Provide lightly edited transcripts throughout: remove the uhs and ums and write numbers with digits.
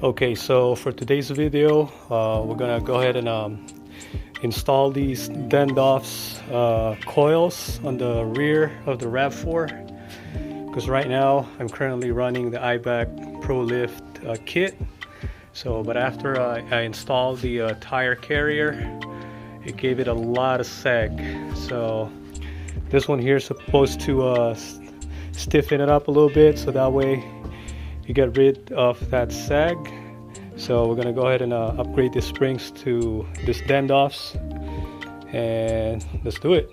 Okay, so for today's video, we're gonna go ahead and install these Dendoffs coils on the rear of the RAV4, because right now I'm currently running the iBack Pro Lift kit. But after I installed the tire carrier, it gave it a lot of sag. So this one here is supposed to stiffen it up a little bit, so that way you get rid of that sag. So we're gonna go ahead and upgrade the springs to this Dendoffs, and let's do it.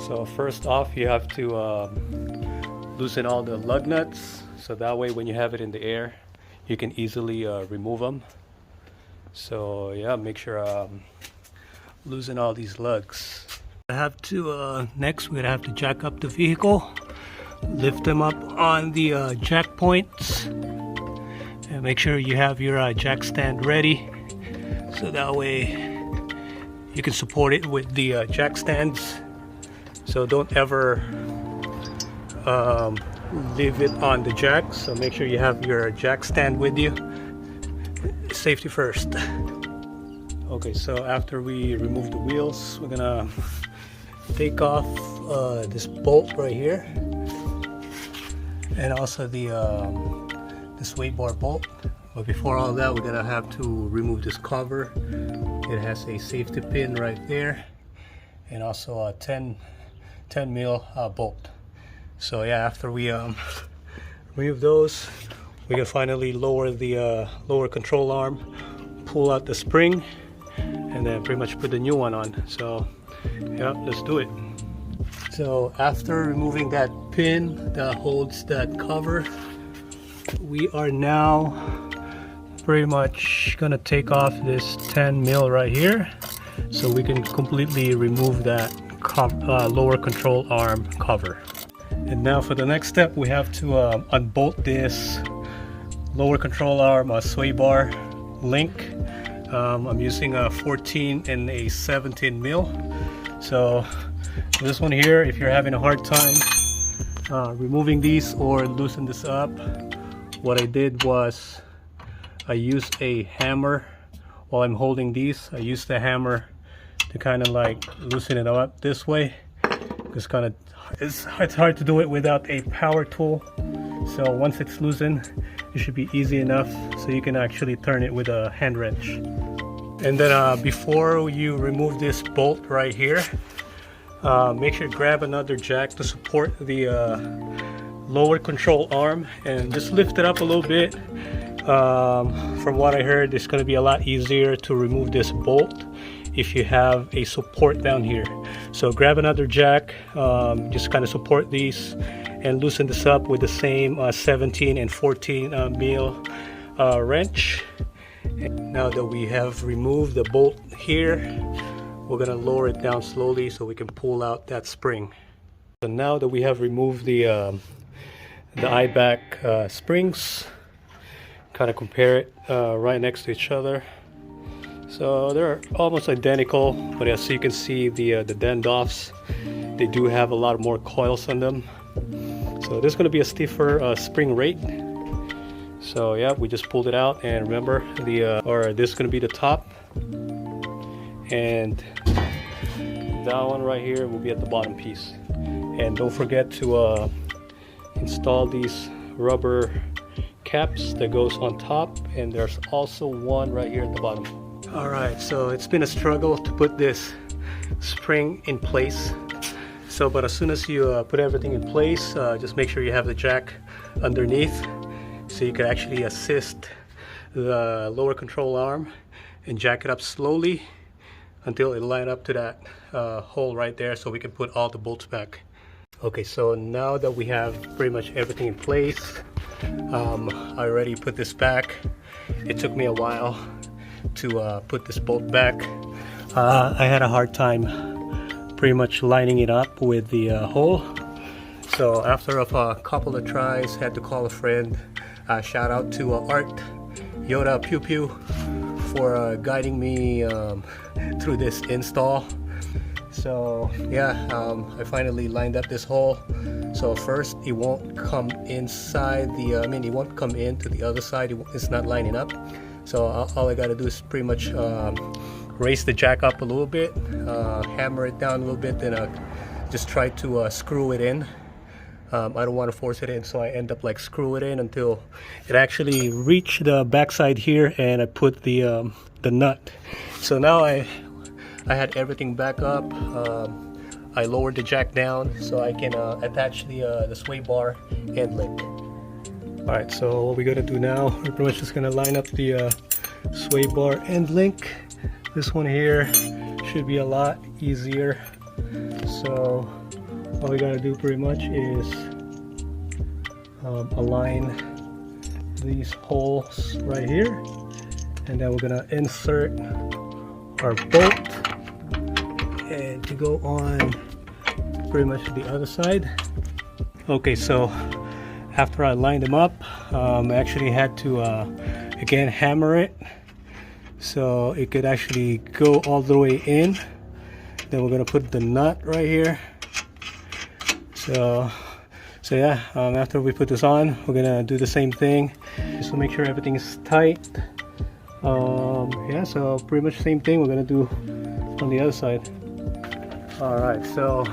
So first off, you have to loosen all the lug nuts, so that way when you have it in the air you can easily remove them. So yeah, make sure loosen all these lugs. I have to next we're gonna have to jack up the vehicle, lift them up on the jack points, and make sure you have your jack stand ready, so that way you can support it with the jack stands. So don't ever leave it on the jack, so make sure you have your jack stand with you. Safety first. Okay, so after we remove the wheels, we're gonna take off this bolt right here, and also the sway bar bolt. But before all that, we're gonna have to remove this cover. It has a safety pin right there, and also a 10 mil bolt. So yeah, after we remove those, we can finally lower the lower control arm, pull out the spring, and then pretty much put the new one on. So yeah, let's do it. So after removing that pin that holds that cover, we are now pretty much gonna take off this 10 mil right here, so we can completely remove that lower control arm cover. And now for the next step, we have to unbolt this lower control arm sway bar link. I'm using a 14 and a 17 mil. So this one here, if you're having a hard time removing these or loosen this up, what I did was I used a hammer while I'm holding these. I used the hammer to kind of like loosen it up this way. It's hard to do it without a power tool. So once it's loosened, it should be easy enough so you can actually turn it with a hand wrench. And then before you remove this bolt right here, make sure to grab another jack to support the lower control arm, and just lift it up a little bit. From what I heard, it's going to be a lot easier to remove this bolt if you have a support down here. So grab another jack, just kind of support these and loosen this up with the same 17 and 14 mil wrench. And now that we have removed the bolt here, we're gonna lower it down slowly so we can pull out that spring. So now that we have removed the iBack springs, kind of compare it right next to each other. So they're almost identical, but as you can see, the Dendoffs, they do have a lot more coils on them. So this is going to be a stiffer spring rate. So yeah, we just pulled it out, and remember this is going to be the top, and that one right here will be at the bottom piece. And don't forget to install these rubber caps that goes on top, and there's also one right here at the bottom. Alright, so it's been a struggle to put this spring in place. But as soon as you put everything in place, just make sure you have the jack underneath, so you can actually assist the lower control arm and jack it up slowly until it line up to that hole right there, so we can put all the bolts back. Okay, so now that we have pretty much everything in place, I already put this back. It took me a while to put this bolt back. I had a hard time pretty much lining it up with the hole. So after a couple of tries, had to call a friend. Shout out to Art Yoda Pew Pew for guiding me through this install. So yeah, I finally lined up this hole So first it won't come inside the it won't come into the other side. It's not lining up. So all I gotta do is pretty much raise the jack up a little bit, hammer it down a little bit, then just try to screw it in. I don't want to force it in, so I end up like screw it in until it actually reach the backside here, and I put the nut. So now I had everything back up. I lowered the jack down so I can attach the sway bar and link. All right, so what we gotta do now, we're pretty much just gonna line up the sway bar end link. This one here should be a lot easier. So all we gotta do pretty much is align these holes right here, and then we're gonna insert our bolt and to go on pretty much the other side. Okay, so after I lined them up, I actually had to again hammer it so it could actually go all the way in. Then we're gonna put the nut right here. So yeah, after we put this on, we're gonna do the same thing just to make sure everything is tight. Yeah, so pretty much the same thing we're gonna do on the other side. All right, so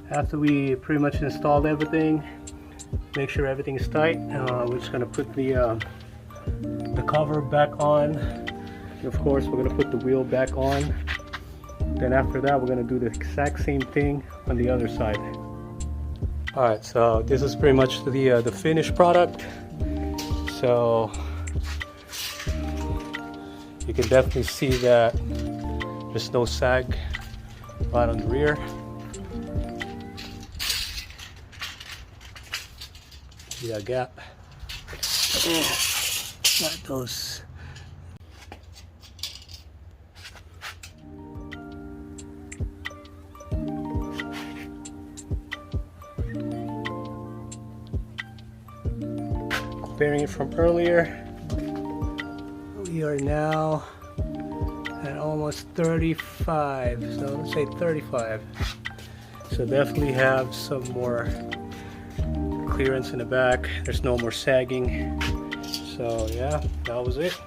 after we pretty much installed everything, make sure everything is tight, we're just gonna put the cover back on. Of course, we're gonna put the wheel back on. Then after that, we're gonna do the exact same thing on the other side. All right, so this is pretty much the finished product. So you can definitely see that there's no sag right on the rear. See that gap? Got those. Comparing it from earlier, we are now at almost 35, so let's say 35. So definitely have some more clearance in the back. There's no more sagging. So yeah, that was it.